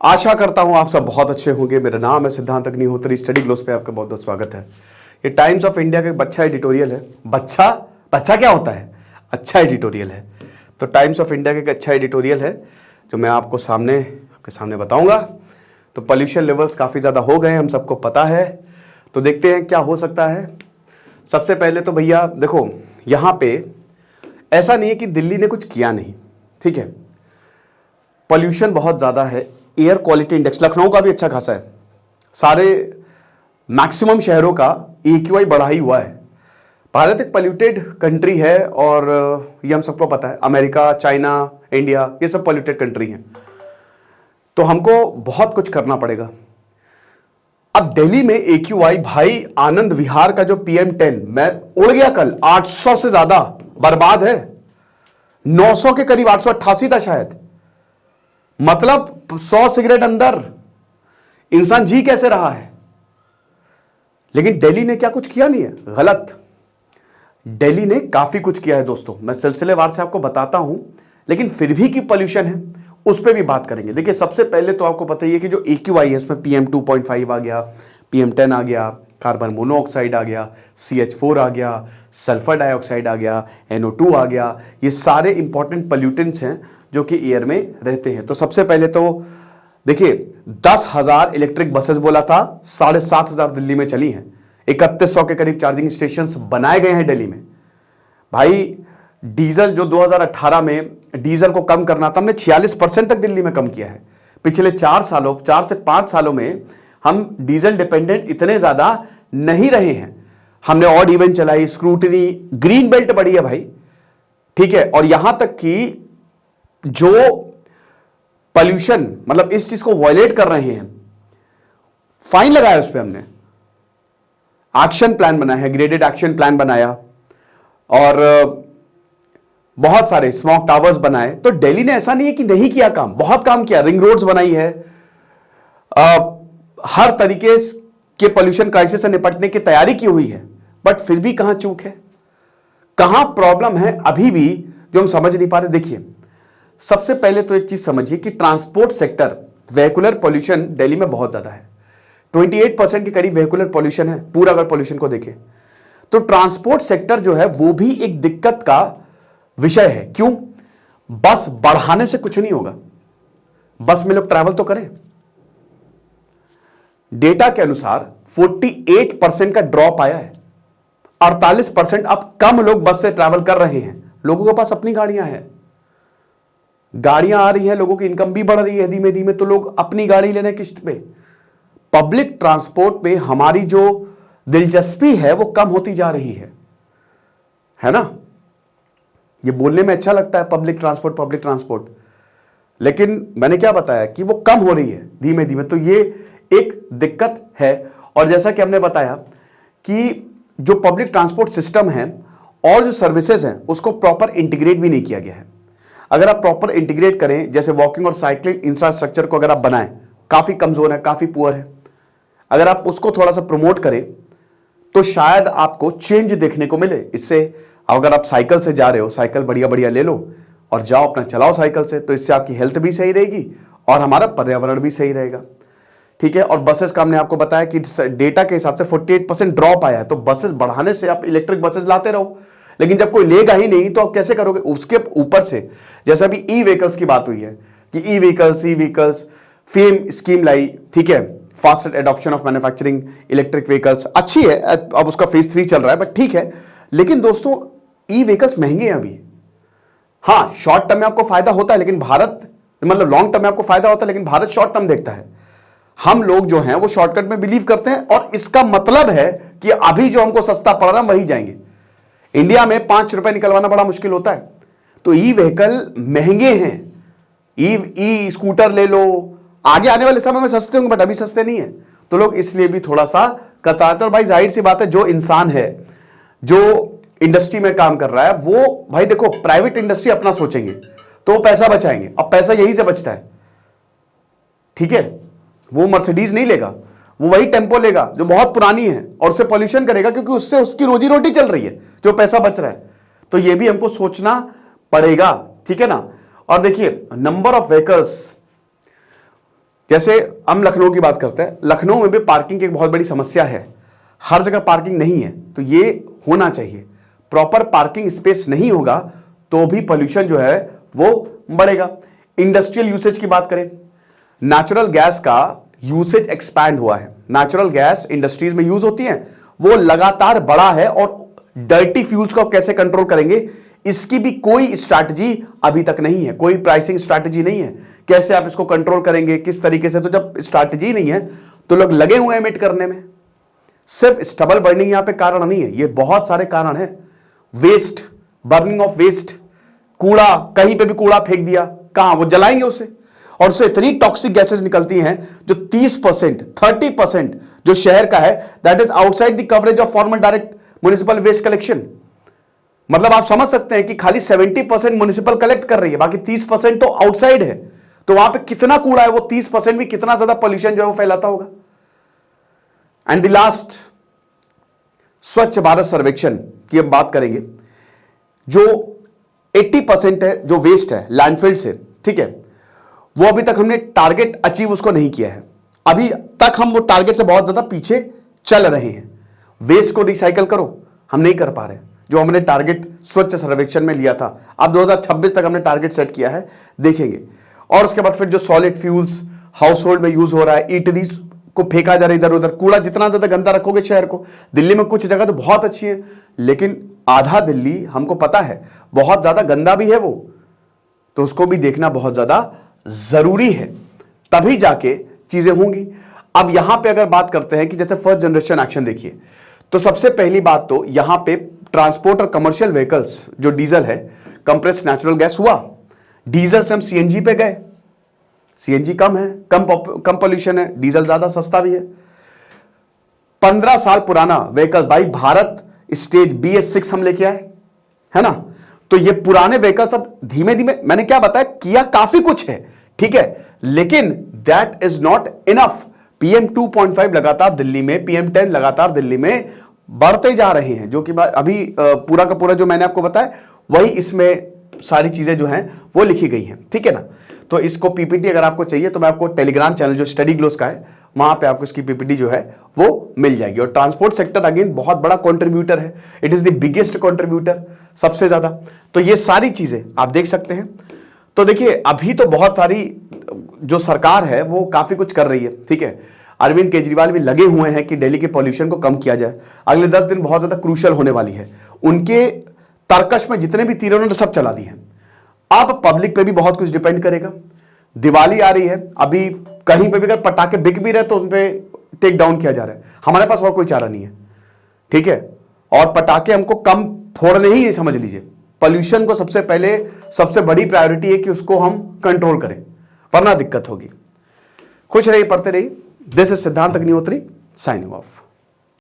आशा करता हूं आप सब बहुत अच्छे होंगे। मेरा नाम है सिद्धांत अग्निहोत्री। स्टडी ग्लोस पे आपका बहुत बहुत स्वागत है। ये टाइम्स ऑफ इंडिया का एक बच्चा एडिटोरियल है। बच्चा बच्चा क्या होता है? अच्छा एडिटोरियल है। तो टाइम्स ऑफ इंडिया का एक अच्छा एडिटोरियल है जो मैं आपके सामने बताऊंगा। तो पॉल्यूशन लेवल्स काफ़ी ज़्यादा हो गए हैं, हम सबको पता है। तो देखते हैं क्या हो सकता है। सबसे पहले तो भैया देखो, यहाँ पे ऐसा नहीं है कि दिल्ली ने कुछ किया नहीं, ठीक है। पॉल्यूशन बहुत ज़्यादा है। एयर क्वालिटी इंडेक्स लखनऊ का भी अच्छा खासा है। सारे मैक्सिमम शहरों का AQI बढ़ा ही हुआ है। भारत एक पॉल्यूटेड कंट्री है और ये हम सबको पता है। अमेरिका, चाइना, इंडिया, ये सब पॉल्यूटेड कंट्री हैं। तो हमको बहुत कुछ करना पड़ेगा। अब दिल्ली में AQI, भाई आनंद विहार का जो PM10 मैं उड़ गया कल, 800 से ज्यादा बर्बाद है। 900 के करीब, 888 था शायद। मतलब 100 सिगरेट अंदर, इंसान जी कैसे रहा है। लेकिन दिल्ली ने क्या कुछ किया नहीं है? गलत। दिल्ली ने काफी कुछ किया है दोस्तों, मैं सिलसिलेवार से आपको बताता हूं। लेकिन फिर भी की पॉल्यूशन है, उस पर भी बात करेंगे। देखिए, सबसे पहले तो आपको पता ही है कि जो AQI है उसमें PM2.5 आ गया, PM10 आ गया, कार्बन मोनोऑक्साइड आ गया, CH4 आ गया, सल्फर डाइऑक्साइड आ गया, NO2 आ गया। ये सारे इंपॉर्टेंट पॉल्यूटेंट्स हैं जो कि एयर में रहते हैं। तो सबसे पहले तो देखिए, 10,000 इलेक्ट्रिक बसेस बोला था, 7,500 दिल्ली में चली हैं। 3100 के करीब चार्जिंग स्टेशन बनाए गए हैं दिल्ली में। भाई डीजल जो 2018 में डीजल को कम करना था, हमने 46% तक दिल्ली में कम किया है। पिछले 4 से 5 सालों में हम डीजल डिपेंडेंट इतने ज्यादा नहीं रहे हैं। हमने ऑड इवन चलाई, स्क्रूटनी, ग्रीन बेल्ट बढ़ी है भाई, ठीक है। और यहां तक कि जो पॉल्यूशन, मतलब इस चीज को वायलेट कर रहे हैं, फाइन लगाया उस पर हमने। एक्शन प्लान बनाया है, ग्रेडेड एक्शन प्लान बनाया और बहुत सारे स्मोक टावर्स बनाए। तो दिल्ली ने ऐसा नहीं है कि नहीं किया काम, बहुत काम किया। रिंग रोड्स बनाई है, हर तरीके के पॉल्यूशन क्राइसिस से निपटने की तैयारी की हुई है। बट फिर भी कहां चूक है, कहां प्रॉब्लम है अभी भी जो हम समझ नहीं पा रहे। देखिए, सबसे पहले तो एक चीज समझिए कि transport sector, vehicular pollution Delhi में बहुत ज्यादा है। 28% के करीब वेहिकुलर पॉल्यूशन है पूरा, अगर पॉल्यूशन को देखें तो। ट्रांसपोर्ट सेक्टर जो है वो भी एक दिक्कत का विषय है। क्यों? बस बढ़ाने से कुछ नहीं होगा, बस में लोग ट्रैवल तो करें। डेटा के अनुसार 48% का ड्रॉप आया है। 48% अब कम लोग बस से ट्रैवल कर रहे हैं। लोगों के पास अपनी गाड़ियां हैं, गाड़ियां आ रही है, लोगों की इनकम भी बढ़ रही है धीमे धीमे, तो लोग अपनी गाड़ी लेने किस्त पे। पब्लिक ट्रांसपोर्ट पे हमारी जो दिलचस्पी है वो कम होती जा रही है ना। ये बोलने में अच्छा लगता है पब्लिक ट्रांसपोर्ट, लेकिन मैंने क्या बताया कि वो कम हो रही है धीमे धीमे। तो ये एक दिक्कत है। और जैसा कि हमने बताया कि जो पब्लिक ट्रांसपोर्ट सिस्टम है और जो सर्विसेज हैं उसको प्रॉपर इंटीग्रेट भी नहीं किया गया है। अगर आप प्रॉपर इंटीग्रेट करें, जैसे वॉकिंग और साइकिलिंग इंफ्रास्ट्रक्चर को अगर आप बनाएं, काफी कमजोर है, काफी पुअर है। अगर आप उसको थोड़ा सा प्रमोट करें तो शायद आपको चेंज देखने को मिले इससे। अगर आप साइकिल से जा रहे हो, साइकिल बढ़िया बढ़िया ले लो और जाओ अपना चलाओ साइकिल से, तो इससे आपकी हेल्थ भी सही रहेगी और हमारा पर्यावरण भी सही रहेगा, ठीक है। और बसेस का हमने आपको बताया कि डेटा के हिसाब से 48% ड्रॉप आया है। तो बसेस बढ़ाने से आप इलेक्ट्रिक बसेस लाते रहो, लेकिन जब कोई लेगा ही नहीं तो आप कैसे करोगे? उसके ऊपर से जैसे अभी ई व्हीकल्स की बात हुई है कि ई व्हीकल्स फेम स्कीम लाई, ठीक है। Fast adoption of manufacturing electric vehicles अच्छी है, अब उसका फेज 3 चल रहा है, बट ठीक है। लेकिन दोस्तों, ई व्हीकल्स महंगे हैं अभी। हाँ, शॉर्ट टर्म में आपको फायदा होता है, लेकिन भारत, मतलब लॉन्ग टर्म में आपको फायदा होता है, लेकिन भारत शॉर्ट टर्म देखता है। हम लोग जो हैं वो शॉर्टकट में बिलीव करते हैं, और इसका मतलब है कि अभी जो हमको सस्ता पड़ रहा है वही जाएंगे। इंडिया में 5 रुपए निकलवाना बड़ा मुश्किल होता है, तो ई व्हीकल महंगे हैं। ई स्कूटर ले लो, आगे आने वाले समय में सस्ते होंगे, बट अभी सस्ते नहीं है। तो लोग इसलिए भी थोड़ा सा कतराते। और भाई जाहिर सी बात है, जो इंसान है जो इंडस्ट्री में काम कर रहा है, वो भाई देखो, प्राइवेट इंडस्ट्री अपना सोचेंगे तो वो पैसा बचाएंगे। अब पैसा यही से बचता है, ठीक है। वो मर्सिडीज नहीं लेगा, वो वही टेम्पो लेगा जो बहुत पुरानी है और उससे पॉल्यूशन करेगा, क्योंकि उससे उसकी रोजी रोटी चल रही है, जो पैसा बच रहा है। तो ये भी हमको सोचना पड़ेगा, ठीक है ना। और देखिए, नंबर ऑफ व्हीकल्स जैसे हम लखनऊ की बात करते हैं, लखनऊ में भी पार्किंग की एक बहुत बड़ी समस्या है, हर जगह पार्किंग नहीं है, तो ये होना चाहिए। प्रॉपर पार्किंग स्पेस नहीं होगा तो भी पोल्यूशन जो है वो बढ़ेगा। इंडस्ट्रियल यूसेज की बात करें, नेचुरल गैस का यूसेज एक्सपैंड हुआ है, नेचुरल गैस इंडस्ट्रीज में यूज होती है, वो लगातार बढ़ा है, और डर्टी फ्यूल्स को कैसे कंट्रोल करेंगे इसकी भी कोई स्ट्रैटेजी अभी तक नहीं है, कोई प्राइसिंग स्ट्रैटेजी नहीं है, कैसे आप इसको कंट्रोल करेंगे, किस तरीके से। तो जब स्ट्रैटेजी नहीं है तो लोग लगे हुए हैं एमिट करने में। सिर्फ स्टबल बर्निंग यहां पे कारण नहीं है, ये बहुत सारे कारण हैं। वेस्ट, बर्निंग ऑफ वेस्ट, कूड़ा, कहीं पे भी कूड़ा फेंक दिया, कहां वो जलाएंगे उसे, और उससे इतनी टॉक्सिक गैसेस निकलती हैं जो 30%, 30% जो शहर का है, that is outside the coverage of formal direct municipal waste collection. मतलब आप समझ सकते हैं कि खाली 70% म्युनिसिपल कलेक्ट कर रही है, बाकी 30% तो आउटसाइड है। तो वहां पे कितना कूड़ा है, वो 30% भी कितना ज्यादा पॉल्यूशन जो है वो फैलाता होगा। एंड द लास्ट, स्वच्छ भारत सर्वेक्षण की हम बात करेंगे। जो 80% है जो वेस्ट है लैंडफिल से, ठीक है, वो अभी तक हमने टारगेट अचीव उसको नहीं किया है। अभी तक हम वो टारगेट से बहुत ज्यादा पीछे चल रहे हैं। वेस्ट को रिसाइकल करो, हम नहीं कर पा रहे जो हमने टारगेट स्वच्छ सर्वेक्षण में लिया था। अब 2026 तक हमने टारगेट सेट किया है, देखेंगे। और उसके बाद फिर जो सॉलिड फ्यूल्स हाउस होल्ड में यूज हो रहा है, ईटरीज को फेंका जा रहा है इधर उधर, कूड़ा जितना ज्यादा गंदा रखोगे शहर को। दिल्ली में कुछ जगह तो बहुत अच्छी है, लेकिन आधा दिल्ली हमको पता है बहुत ज्यादा गंदा भी है वो, तो उसको भी देखना बहुत ज्यादा जरूरी है, तभी जाके चीजें होंगी। अब यहां पे अगर बात करते हैं कि जैसे फर्स्ट जनरेशन एक्शन देखिए, तो सबसे पहली बात तो यहां पे ट्रांसपोर्ट और कमर्शियल व्हीकल्स जो डीजल है, कंप्रेस नेचुरल गैस हुआ, डीजल से हम सीएनजी पे गए। सीएनजी कम है, कम पॉल्यूशन है, डीजल ज्यादा सस्ता भी है। 15 साल पुराना व्हीकल भाई, भारत स्टेज BS6 हम लेके आए, है ना। तो ये पुराने व्हीकल्स अब धीमे धीमे, मैंने क्या बताया, किया काफी कुछ है, ठीक है, लेकिन that is not enough. PM 2.5 लगातार दिल्ली में, PM 10 लगातार दिल्ली में बढ़ते जा रहे हैं, जो कि अभी पूरा का पूरा जो मैंने आपको बताया वही इसमें सारी चीजें जो हैं वो लिखी गई हैं, ठीक है ना। तो इसको PPT अगर आपको चाहिए तो मैं आपको टेलीग्राम चैनल जो स्टडी ग्लोस का है, वहां पे आपको इसकी PPT जो है वो मिल जाएगी। और ट्रांसपोर्ट सेक्टर अगेन बहुत बड़ा कंट्रीब्यूटर है, it is the biggest contributor, सबसे ज्यादा। तो ये सारी चीजें आप देख सकते हैं। तो देखिए अभी तो बहुत सारी जो सरकार है वो काफी कुछ कर रही है, ठीक है। अरविंद केजरीवाल भी लगे हुए हैं कि दिल्ली के पॉल्यूशन को कम किया जाए। अगले 10 दिन बहुत ज्यादा क्रूशियल होने वाली है। उनके तर्कश में जितने भी तीर उन्होंने सब चला दिए हैं। अब पब्लिक पे भी बहुत कुछ डिपेंड करेगा। दिवाली आ रही है, अभी कहीं पे भी अगर पटाखे बिक भी रहे तो उन पे टेक डाउन किया जा रहा है। हमारे पास और कोई चारा नहीं है, ठीक है। और पटाखे हमको कम फोड़ने ही समझ लीजिए। पॉल्यूशन को सबसे पहले सबसे बड़ी प्रायोरिटी है कि उसको हम कंट्रोल करें, वरना दिक्कत होगी। खुश रहिए, पढ़ते रहिए। दिस इज सिद्धांत अग्निहोत्री, साइनिंग ऑफ।